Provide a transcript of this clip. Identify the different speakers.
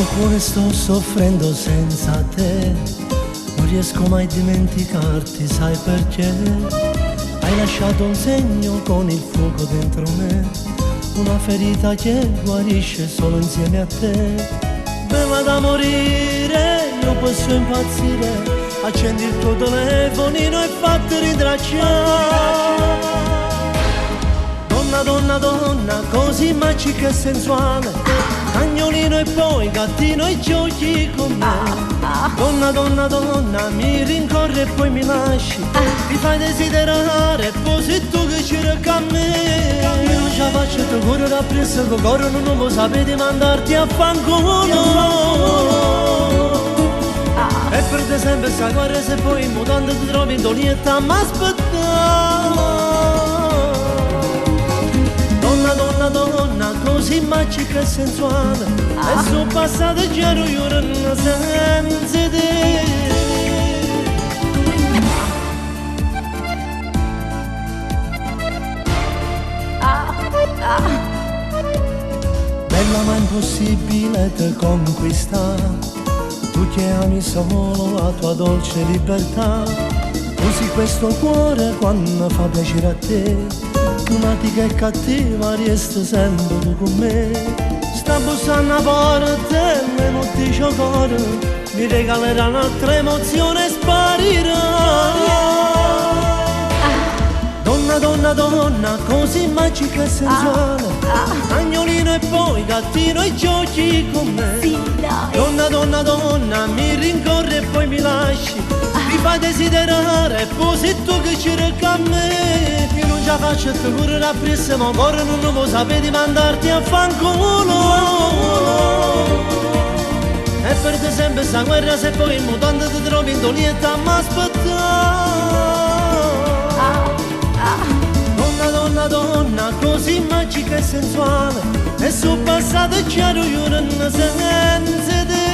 Speaker 1: cuore sto soffrendo senza te, non riesco mai a dimenticarti, sai perché? Hai lasciato un segno con il fuoco dentro me, una ferita che guarisce solo insieme a te. Bella da morire, io posso impazzire, accendi il tuo telefonino e fatti rintracciare. Donna, donna, donna, così magica e sensuale, cagnolino e poi gattino e giochi con me. Donna, donna, donna, mi rincorri e poi mi lasci, mi fai desiderare, poi sei tu che ci a me. Io non ce la faccio e ti corro appresso, che corro non lo sapete mandarti a fanculo. E per te sempre sta guerra, se poi in mutande ti trovi in dolietta ma aspettare. Donna, donna, donna, così magica e sensuale, e sono passate già ore senza te. Bella ma impossibile te conquistare, tu che ami solo la tua dolce libertà. Usi questo cuore quando fa piacere a te, lunatica e cattiva resta sempre tu con me. Sta bussando a porta e non ti cuore, mi regalerà un'altra emozione e sparirà. Donna, donna, donna, così magica e sensuale, cagnolino e poi gattino e giochi con me.
Speaker 2: Sì, dai.
Speaker 1: Donna, donna, donna, mi rincorri e poi mi lasci, mi fai desiderare e poi sei tu che ci recca a me. Io non ce la faccio e ti corro appresso, ma ancora non lo sapete mandarti a fanculo. E per te sempre sta guerra, se poi in mutande ti trovi in dolietta ma aspettare. Donna, donna, donna, così magica e sensuale, e sono passate chiaro io non senza te.